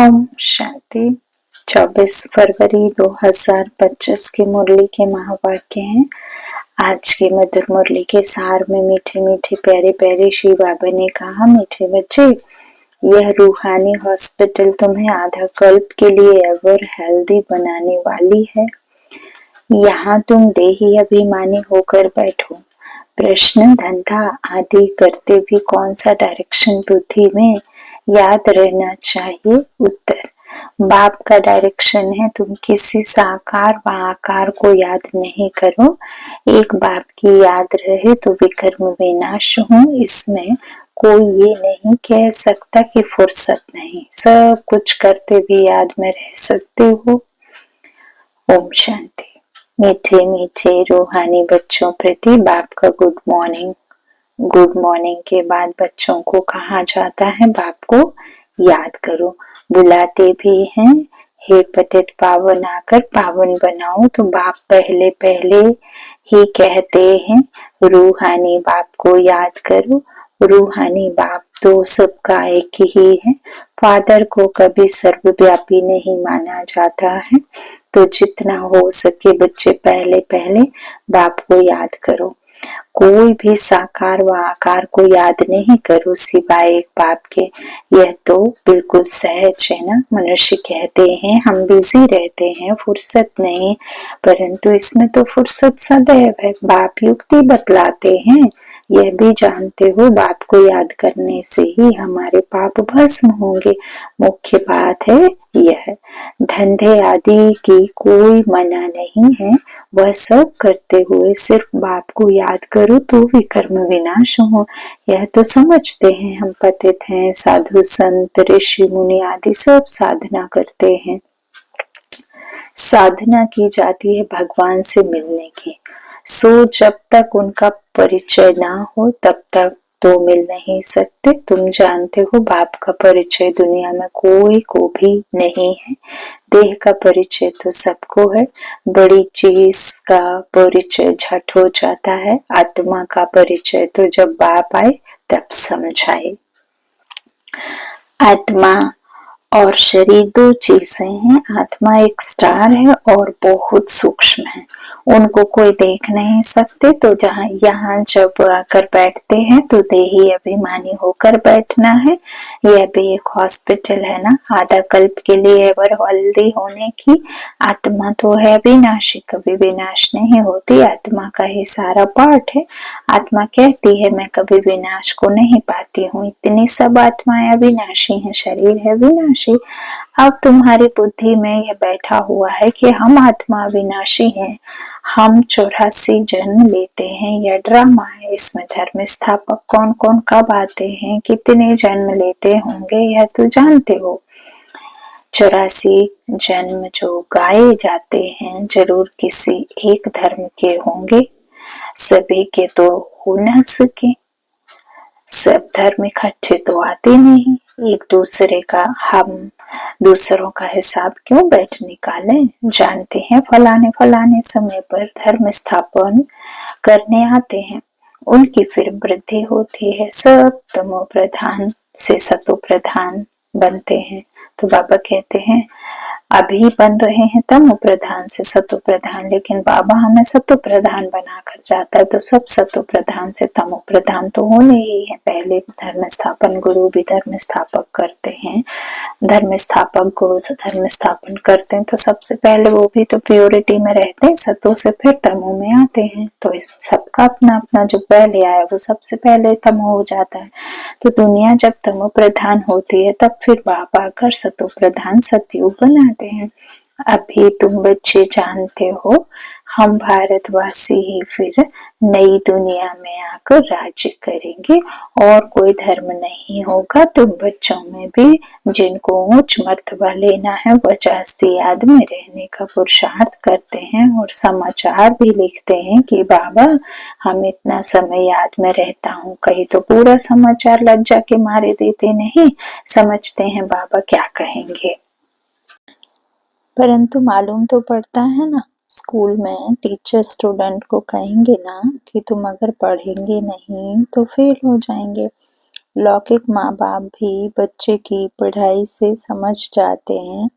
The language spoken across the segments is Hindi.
ओम शांति। 24 फरवरी 2025 की मुरली के महावाक्य हैं। आज की मधुर मुरली के सार में मीठे मीठे प्यारे प्यारे श्री बाबा ने कहा, मीठे बच्चे, यह रूहानी हॉस्पिटल तुम्हें आधा कल्प के लिए एवर हेल्दी बनाने वाली है। यहाँ तुम देही अभिमानी होकर बैठो। प्रश्न, धंधा आदि करते भी कौन सा डायरेक्शन बुद्धि में याद रहना चाहिए? उत्तर, बाप का डायरेक्शन है। तुम किसी साकार व आकार को याद नहीं करो। एक बाप की याद रहे तो विकर्म विनाश हो। इसमें कोई ये नहीं कह सकता कि फुर्सत नहीं, सब कुछ करते भी याद में रह सकते हो। ओम शांति। मीठे मीठे रूहानी बच्चों प्रति बाप का गुड मॉर्निंग। गुड मॉर्निंग के बाद बच्चों को कहा जाता है, बाप को याद करो। बुलाते भी हैं, हे पतित पावन आकर पावन बनाओ। तो बाप पहले पहले ही कहते हैं, रूहानी बाप को याद करो। रूहानी बाप तो सबका एक ही है। फादर को कभी सर्वव्यापी नहीं माना जाता है। तो जितना हो सके बच्चे पहले पहले बाप को याद करो। कोई भी साकार व आकार को याद नहीं करो सिवाय एक बाप के। यह तो बिल्कुल सहज है ना। मनुष्य कहते हैं हम बिजी रहते हैं, फुर्सत नहीं, परंतु इसमें तो फुर्सत सदैव है। बाप युक्ति बतलाते हैं। यह भी जानते हो, बाप को याद करने से ही हमारे पाप भस्म होंगे। मुख्य बात है यह। धंधे आदि की कोई मना नहीं है। वह सब करते हुए सिर्फ बाप को याद करो तो विकर्म विनाश हो। यह तो समझते हैं हम पतित हैं। साधु संत ऋषि मुनि आदि सब साधना करते हैं। साधना की जाती है भगवान से मिलने की। सो जब तक उनका परिचय ना हो तब तक तो मिल नहीं सकते। तुम जानते हो बाप का परिचय दुनिया में कोई को भी नहीं है। देह का परिचय तो सबको है। बड़ी चीज का परिचय झट हो जाता है। आत्मा का परिचय तो जब बाप आए तब समझाए। आत्मा और शरीर दो चीजें हैं। आत्मा एक स्टार है और बहुत सूक्ष्म है। उनको कोई देख नहीं सकते। तो जहाँ यहाँ जब आकर बैठते हैं तो देही अभिमानी होकर बैठना है। यह भी एक हॉस्पिटल है ना। आधा कल्प के लिए एवर हेल्दी होने की। आत्मा तो है विनाशी, कभी विनाश नहीं होती। आत्मा का ही सारा पार्ट है। आत्मा कहती है मैं कभी विनाश को नहीं पाती हूँ। इतनी सब आत्माएं अविनाशी हैं, शरीर है विनाशी। अब तुम्हारी बुद्धि में यह बैठा हुआ है कि हम आत्मा अविनाशी हैं। हम 84 जन्म लेते हैं। यह ड्रामा है। इसमें धर्म स्थापक कौन कौन कब आते हैं, कितने जन्म लेते होंगे, यह तो जानते हो। 84 जन्म जो गाए जाते हैं जरूर किसी एक धर्म के होंगे। सभी के तो हो न सके। सब धर्म इकट्ठे तो आते नहीं। एक दूसरे का हम दूसरों का हिसाब क्यों बैठ निकालें। जानते हैं फलाने फलाने समय पर धर्म स्थापन करने आते हैं। उनकी फिर वृद्धि होती है। सब तमो प्रधान से सतो प्रधान बनते हैं। तो बाबा कहते हैं अभी बन रहे हैं तमो प्रधान से सतो प्रधान, लेकिन बाबा हमें सतो प्रधान बनाकर जाता है। तो सब सतो प्रधान से तमो प्रधान तो होने ही है। पहले धर्म स्थापन गुरु भी धर्म स्थापक करते हैं। धर्म स्थापक गुरु से धर्म स्थापन करते हैं तो सबसे पहले वो भी तो प्योरिटी में रहते हैं। सतो से फिर तमो में आते हैं। तो इस सबका अपना अपना जो पहले आया वो सबसे पहले तमो हो जाता है। तो दुनिया जब तमो प्रधान होती है तब फिर बाबा आकर सतो प्रधान सतयुग बनाते हैं। अभी तुम बच्चे जानते हो हम भारतवासी ही फिर नई दुनिया में आकर राज्य करेंगे और कोई धर्म नहीं होगा। तुम बच्चों में भी जिनको उच्च मर्तबा लेना है वह जास्ती याद में रहने का पुरुषार्थ करते हैं और समाचार भी लिखते हैं कि बाबा हम इतना समय याद में रहता हूँ। कहीं तो पूरा समाचार लज्जा के मारे देते नहीं, समझते हैं बाबा क्या कहेंगे। परंतु मालूम तो पड़ता है ना। स्कूल में टीचर स्टूडेंट को कहेंगे ना कि तुम अगर पढ़ेंगे नहीं तो फेल हो जाएंगे। लौकिक माँ बाप भी बच्चे की पढ़ाई से समझ जाते हैं,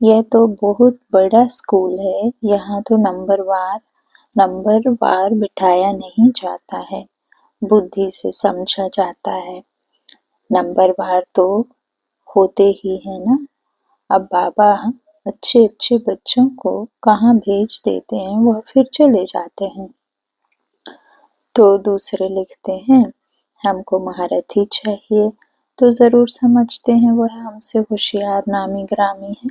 यह तो बहुत बड़ा स्कूल है, यहाँ तो नंबर वार बिठाया नहीं जाता है, बुद्धि से समझा जाता है। नंबर वार तो होते ही है ना। अब बाबा अच्छे अच्छे बच्चों को कहाँ भेज देते हैं, वह फिर चले जाते हैं। तो दूसरे लिखते हैं, हमको महारथी चाहिए, तो जरूर समझते हैं वह हमसे होशियार नामी ग्रामी है।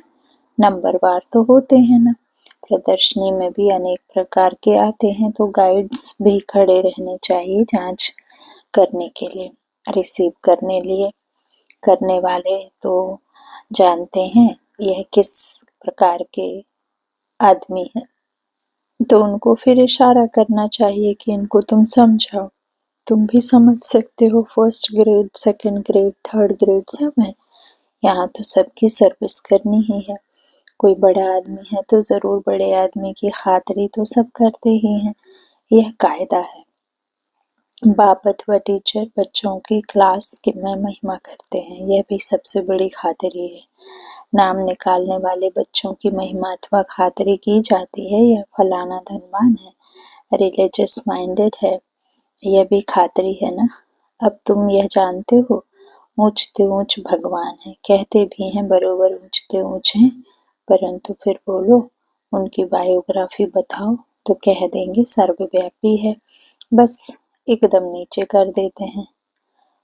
नंबरवार तो होते हैं ना। प्रदर्शनी में भी अनेक प्रकार के आते हैं, तो गाइड्स भी खड़े रहने चाहिए जांच करने के लिए, रिसीव करने वाले तो जानते हैं यह किस प्रकार के आदमी है, तो उनको फिर इशारा करना चाहिए कि इनको तुम समझाओ। तुम भी समझ सकते हो, first grade, second grade, third grade सब है, यहाँ तो सबकी सर्विस करनी ही है। कोई बड़ा आदमी है तो जरूर बड़े आदमी की खातिरी तो सब करते ही हैं, यह कायदा है। बाप अथवा टीचर बच्चों की क्लास में महिमा करते हैं, यह भी सबसे बड़ी खातिरी है। नाम निकालने वाले बच्चों की महिमा अथवा खातिरी की जाती है, यह फलाना धनवान है, रिलीजियस माइंडेड है, यह भी खातिरी है ना। अब तुम यह जानते हो, ऊंचते ऊंच भगवान है, कहते भी हैं बरोबर ऊंचते ऊंच हैं, परंतु फिर बोलो उनकी बायोग्राफी बताओ तो कह देंगे सर्वव्यापी है, बस एकदम नीचे कर देते हैं।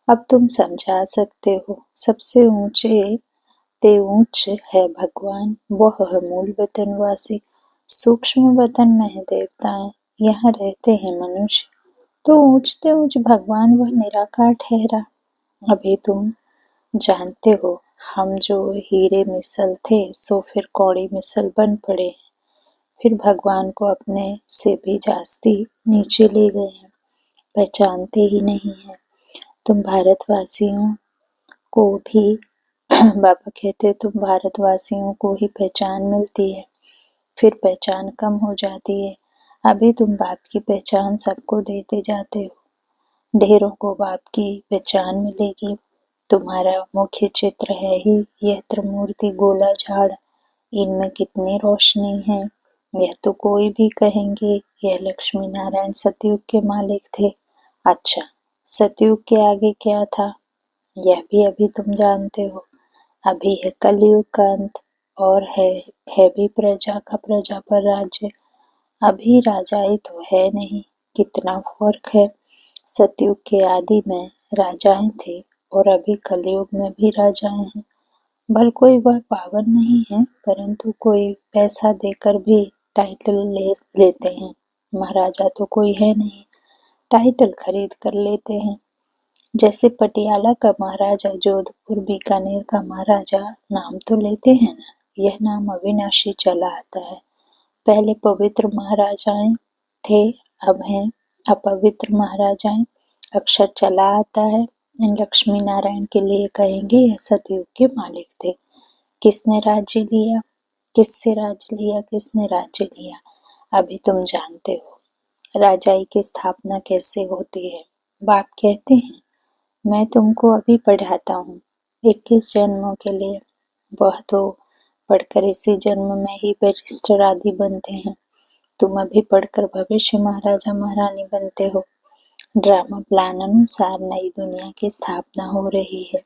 अब तुम समझा सकते हो, सबसे ऊंचे ते ऊंच है भगवान, वह है मूल वतनवासी, सूक्ष्म वतन में है देवताएं, यहाँ रहते हैं मनुष्य, तो ऊंचते ऊंच भगवान वह निराकार ठहरा। अभी तुम जानते हो, हम जो हीरे मिसल थे सो फिर कौड़ी मिसल बन पड़े, फिर भगवान को अपने से भी जास्ती नीचे ले गए हैं, पहचानते ही नहीं है। तुम भारतवासियों को भी बाबा कहते तुम भारतवासियों को ही पहचान मिलती है, फिर पहचान कम हो जाती है। अभी तुम बाप की पहचान सबको देते जाते हो, ढेरों को बाप की पहचान मिलेगी। तुम्हारा मुख्य चित्र है ही यह त्रिमूर्ति गोला झाड़, इनमें कितनी रोशनी है, यह तो कोई भी कहेंगे यह लक्ष्मी नारायण सतयुग के मालिक थे। अच्छा, सतयुग के आगे क्या था, यह भी अभी तुम जानते हो। अभी है कलयुग का अंत, और है भी प्रजा का प्रजा पर राज्य। अभी राजाई तो है नहीं, कितना फर्क है। सतयुग के आदि में राजाएं थे और अभी कलयुग में भी राजाएं हैं। भल कोई वह पावन नहीं है, परंतु कोई पैसा देकर भी टाइटल लेते हैं। महाराजा तो कोई है नहीं, टाइटल खरीद कर लेते हैं। जैसे पटियाला का महाराजा, जोधपुर बीकानेर का महाराजा, नाम तो लेते हैं ना, यह नाम अविनाशी चला आता है। पहले पवित्र महाराजाएं थे, अब हैं अपवित्र महाराजाएं, अक्षर चला आता है। इन लक्ष्मी नारायण के लिए कहेंगे यह सतयुग के मालिक थे। किसने राज्य लिया, किससे राज्य लिया, किसने राज्य लिया, अभी तुम जानते हो। राजाई की स्थापना कैसे होती है। बाप कहते हैं, मैं तुमको अभी पढ़ाता हूँ 21 जन्मों के लिए, वह तो पढ़कर इसी जन्म में ही बैरिस्टर आदि बनते हैं। तुम अभी पढ़कर भविष्य महाराजा महारानी बनते हो। ड्रामा प्लान अनुसार नई दुनिया की स्थापना हो रही है।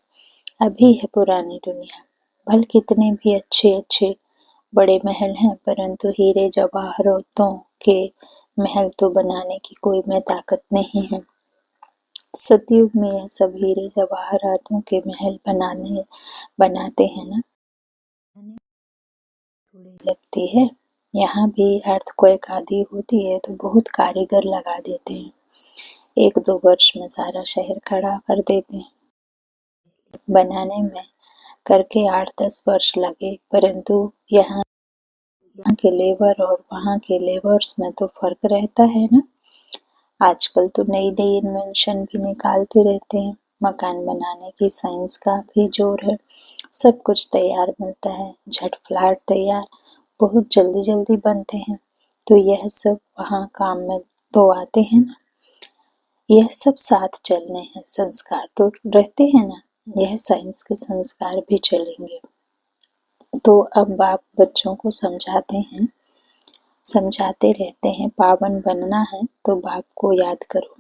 अभी है पुरानी दुनिया, भल कितने भी अच्छे अच्छे बड़े महल हैं, परंतु हीरे जवाहरातों के महल तो बनाने की कोई में ताकत नहीं है। सतयुग में यह सब हीरे जवाहरातों के महल बनाते हैं ना, लगती है। यहाँ भी अर्थक्वेक आदि होती है तो बहुत कारीगर लगा देते हैं, 1-2 वर्ष में सारा शहर खड़ा कर देते हैं। बनाने में करके 8-10 वर्ष लगे, परंतु यहाँ के लेबर और वहाँ के लेबर्स में तो फर्क रहता है ना। आजकल तो नई नई इन्वेंशन भी निकालते रहते हैं, मकान बनाने की साइंस का भी जोर है, सब कुछ तैयार मिलता है, झट फ्लैट तैयार, बहुत जल्दी जल्दी बनते हैं, तो यह सब वहाँ काम में तो आते हैं ना। यह सब साथ चलने हैं, संस्कार तो रहते हैं ना, यह साइंस के संस्कार भी चलेंगे। तो अब बाप बच्चों को समझाते हैं, समझाते रहते हैं, पावन बनना है तो बाप को याद करो।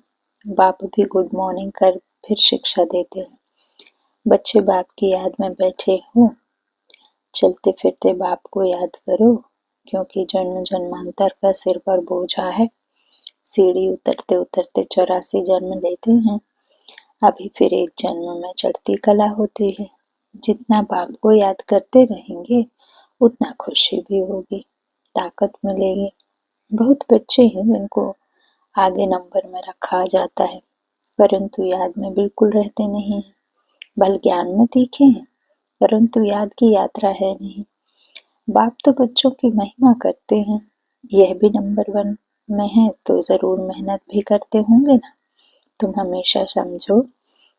बाप भी गुड मॉर्निंग कर फिर शिक्षा देते हैं। बच्चे बाप की याद में बैठे हो, चलते फिरते बाप को याद करो, क्योंकि जन्म जन्मांतर का सिर पर बोझा है। सीढ़ी उतरते उतरते 84 जन्म लेते हैं, अभी फिर एक जन्म में चढ़ती कला होती है। जितना बाप को याद करते रहेंगे उतना खुशी भी होगी, ताकत मिलेगी। बहुत बच्चे हैं जिनको आगे नंबर में रखा जाता है, परंतु याद में बिल्कुल रहते नहीं हैं। बल ज्ञान में तीखे हैं, परंतु याद की यात्रा है नहीं। बाप तो बच्चों की महिमा करते हैं। यह भी नंबर 1 में है तो जरूर मेहनत भी करते होंगे ना। तुम हमेशा समझो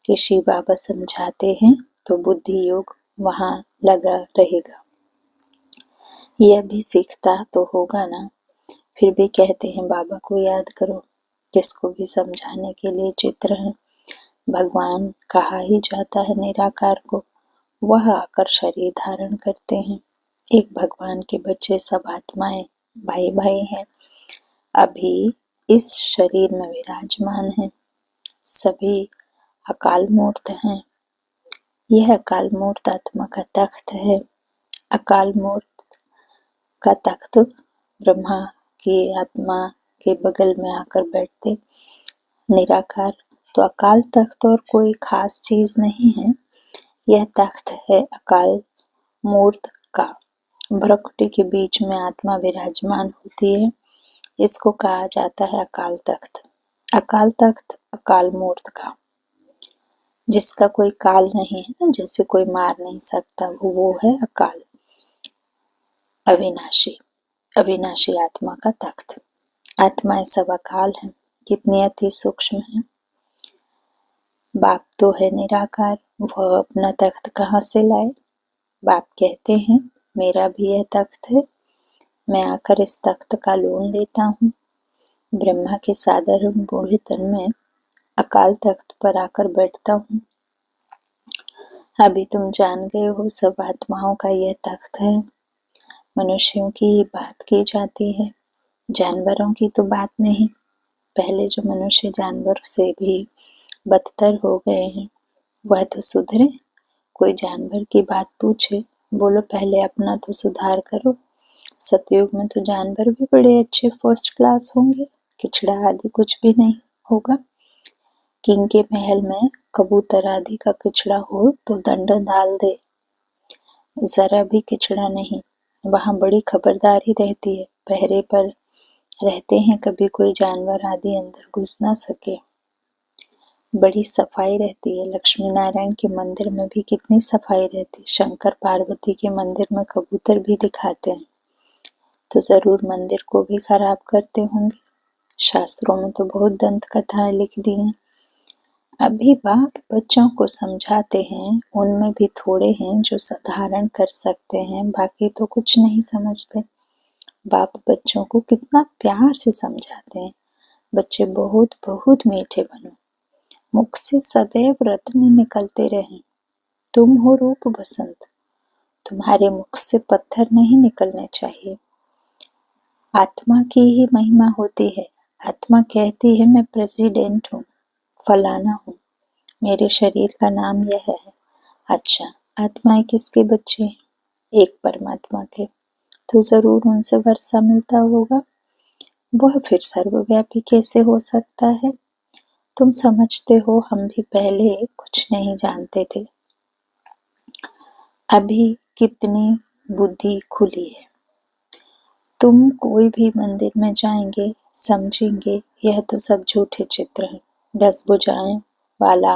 कि शिव बाबा समझाते हैं तो बुद्धि योग वहाँ लगा रहेगा। यह भी सीखता तो होगा ना। फिर भी कहते हैं बाबा को याद करो, किसको भी समझाने के लिए चित्र है। भगवान कहा ही जाता है निराकार को, वह आकर शरीर धारण करते हैं। एक भगवान के बच्चे सब आत्माएं भाई भाई हैं, अभी इस शरीर में विराजमान हैं। सभी अकाल मूर्त हैं। यह अकाल मूर्त आत्मा का तख्त है। अकाल मूर्त का तख्त ब्रह्मा की आत्मा के बगल में आकर बैठते निराकार। तो अकाल तख्त और कोई खास चीज नहीं है, यह तख्त है अकाल मूर्त का। भ्रकुटी के बीच में आत्मा विराजमान होती है, इसको कहा जाता है अकाल तख्त। अकाल तख्त अकाल मूर्त का, जिसका कोई काल नहीं है ना, जैसे कोई मार नहीं सकता, वो है अकाल। अविनाशी, अविनाशी आत्मा का तख्त। आत्माएं सब अकाल है, कितनी अति सूक्ष्म है। बाप तो है निराकार, वह अपना तख्त कहाँ से लाए। बाप कहते हैं मेरा भी यह तख्त है, मैं आकर इस तख्त का लोन लेता हूँ। ब्रह्मा के साधारण बूढ़े तन में अकाल तख्त पर आकर बैठता हूँ। अभी तुम जान गए हो सब आत्माओं का यह तख्त है। मनुष्यों की ही बात की जाती है, जानवरों की तो बात नहीं। पहले जो मनुष्य जानवर से भी बदतर हो गए हैं, वह तो सुधरे। कोई जानवर की बात पूछे, बोलो पहले अपना तो सुधार करो। सतयुग में तो जानवर भी बड़े अच्छे फर्स्ट क्लास होंगे, किचड़ा आदि कुछ भी नहीं होगा। किंग के महल में कबूतर आदि का किचड़ा हो तो दंड डाल दे, जरा भी किचड़ा नहीं। वहाँ बड़ी खबरदारी रहती है, पहरे पर रहते हैं, कभी कोई जानवर आदि अंदर घुस ना सके। बड़ी सफाई रहती है। लक्ष्मी नारायण के मंदिर में भी कितनी सफाई रहती। शंकर पार्वती के मंदिर में कबूतर भी दिखाते हैं, तो जरूर मंदिर को भी खराब करते होंगे। शास्त्रों में तो बहुत दंत कथाएं लिख दी हैं। अभी बाप बच्चों को समझाते हैं, उनमें भी थोड़े हैं जो साधारण कर सकते हैं, बाकी तो कुछ नहीं समझते। बाप बच्चों को कितना प्यार से समझाते हैं, बच्चे बहुत बहुत मीठे बनो, मुख से सदैव रत्न निकलते रहें। तुम हो रूप बसंत, तुम्हारे मुख से पत्थर नहीं निकलने चाहिए। आत्मा की ही महिमा होती है। आत्मा कहती है मैं प्रेसिडेंट हूँ, फलाना हूँ, मेरे शरीर का नाम यह है। अच्छा, आत्माएं किसके बच्चे हैं? एक परमात्मा के, तो जरूर उनसे वर्षा मिलता होगा। वह फिर सर्वव्यापी कैसे हो सकता है? तुम समझते हो हम भी पहले कुछ नहीं जानते थे, अभी कितनी बुद्धि खुली है। तुम कोई भी मंदिर में जाएंगे समझेंगे यह तो सब झूठे चित्र हैं। 10 भुजाएं वाला,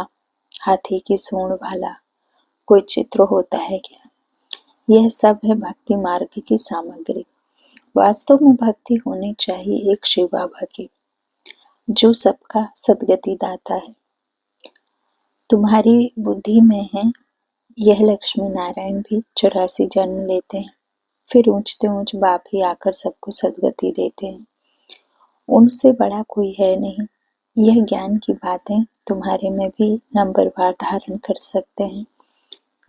हाथी की सूंड वाला कोई चित्र होता है क्या? यह सब है भक्ति मार्ग की सामग्री। वास्तव में भक्ति होनी चाहिए एक शिव बाबा की, जो सबका सदगति दाता है। तुम्हारी बुद्धि में है। यह लक्ष्मी नारायण भी 84 जन्म लेते हैं, फिर ऊंचते ऊंच बाप ही आकर सबको सदगति देते हैं। उनसे बड़ा कोई है नहीं। यह ज्ञान की बातें तुम्हारे में भी नंबरवार धारण कर सकते हैं।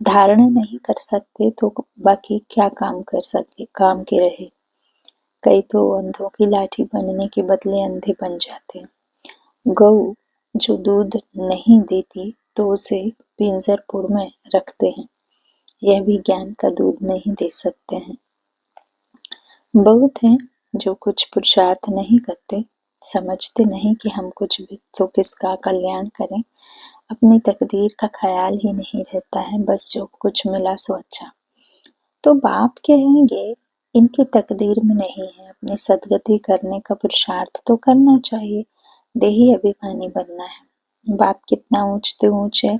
धारण नहीं कर सकते तो बाकी क्या काम कर सके, काम के रहे। कई तो अंधों की लाठी बनने के बदले अंधे बन जाते हैं। गऊ जो दूध नहीं देती तो उसे पिंजरपुर में रखते हैं। यह भी ज्ञान का दूध नहीं दे सकते हैं। बहुत हैं जो कुछ पुरुषार्थ नहीं करते, समझते नहीं कि हम कुछ भी तो किसका कल्याण करें। अपनी तकदीर का ख्याल ही नहीं रहता है, बस जो कुछ मिला सो अच्छा। तो बाप कहेंगे इनकी तकदीर में नहीं है, अपनी सदगति करने का पुरुषार्थ तो करना चाहिए, देही अभिमानी बनना है। बाप कितना ऊंचते ऊंचे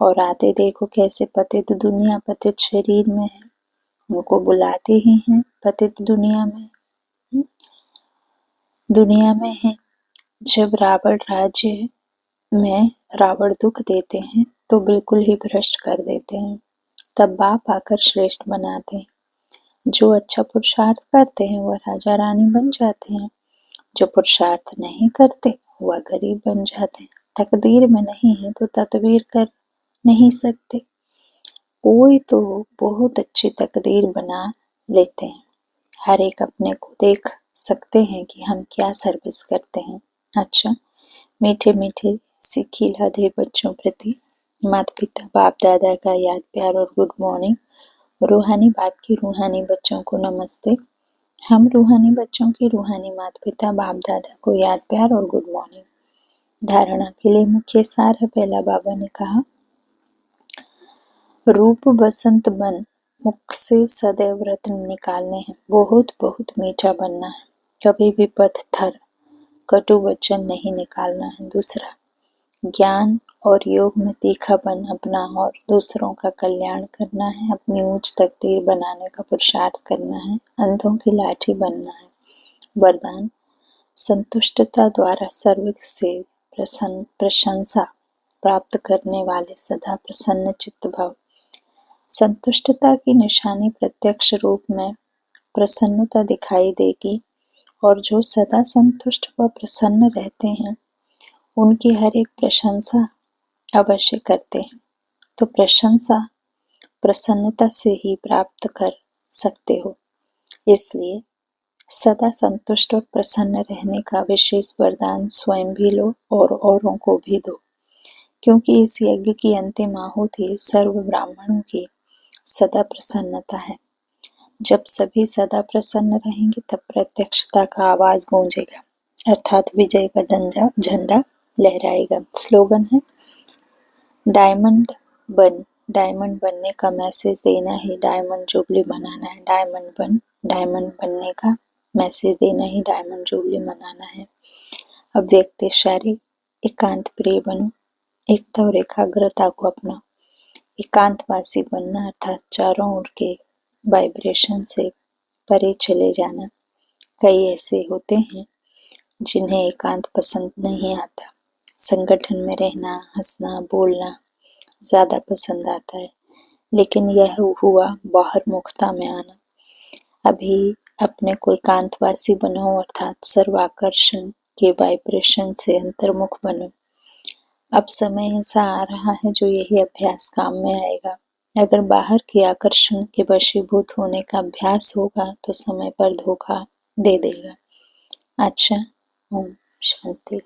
और आते देखो कैसे पतित दुनिया पतित शरीर में है, उनको बुलाते ही हैं पतित दुनिया में है। जब रावण राज्य में रावण दुख देते हैं तो बिल्कुल ही भ्रष्ट कर देते हैं, तब बाप आकर श्रेष्ठ बनाते हैं। जो अच्छा पुरुषार्थ करते हैं वह राजा रानी बन जाते हैं, जो पुरुषार्थ नहीं करते वह गरीब बन जाते हैं। तकदीर में नहीं है तो तदबीर कर नहीं सकते। कोई तो बहुत अच्छी तकदीर बना लेते हैं, हर एक अपने को देख सकते हैं कि हम क्या सर्विस करते हैं। अच्छा, मीठे मीठे से खिलाधे बच्चों प्रति माता पिता बाप दादा का याद प्यार और गुड मॉर्निंग। रूहानी बाप की रूहानी बच्चों को नमस्ते। हम रूहानी बच्चों की रूहानी माता पिता बाप दादा को याद प्यार और गुड मॉर्निंग। धारणा के लिए मुख्य सार है। पहला, बाबा ने कहा, रूप बसंत बन मुख से सदैव रत्न निकालने हैं। बहुत बहुत मीठा बनना है, कभी भी पत्थर कटु वचन नहीं निकालना है। दूसरा, ज्ञान और योग में तीखापन अपना और दूसरों का कल्याण करना है। अपनी ऊंच तकदीर बनाने का पुरुषार्थ करना है, अंधों की लाठी बनना है। वरदान, संतुष्टता द्वारा सर्व से प्रशंसा प्राप्त करने वाले सदा प्रसन्न चित्त भव। संतुष्टता की निशानी प्रत्यक्ष रूप में प्रसन्नता दिखाई देगी, और जो सदा संतुष्ट व प्रसन्न रहते हैं उनकी हर एक प्रशंसा अवश्य करते हैं। तो प्रशंसा प्रसन्नता से ही प्राप्त कर सकते हो, इसलिए सदा संतुष्ट और प्रसन्न रहने का विशेष वरदान स्वयं भी लो और औरों को भी दो, क्योंकि इस यज्ञ की अंतिम आहुति सर्व ब्राह्मणों की सदा प्रसन्नता है। जब सभी सदा प्रसन्न रहेंगे तब प्रत्यक्षता का आवाज गूंजेगा, अर्थात विजय का झंडा लहराएगा। स्लोगन है, डायमंड बनने का मैसेज देना ही डायमंड जुबली मनाना है। डायमंड बनने का मैसेज देना ही डायमंड जुबली मनाना है। अव्यक्त शारीरिक एकांत प्रिय बनो, एकता और एकाग्रता को अपना एकांतवासी बनना, अर्थात चारों ओर के वाइब्रेशन से परे चले जाना। कई ऐसे होते हैं जिन्हें एकांत पसंद नहीं आता, संगठन में रहना, हंसना, बोलना ज्यादा पसंद आता है, लेकिन यह हुआ बाहर मुक्ता में आना। अभी अपने को एकांतवासी बनाओ, अर्थात सर्वाकर्षण के वाइब्रेशन से अंतर्मुख बनो। अब समय ऐसा आ रहा है जो यही अभ्यास काम में आएगा। अगर बाहर के आकर्षण के वशीभूत होने का अभ्यास होगा तो समय पर धोखा दे देगा। अच्छा, ओम शांति।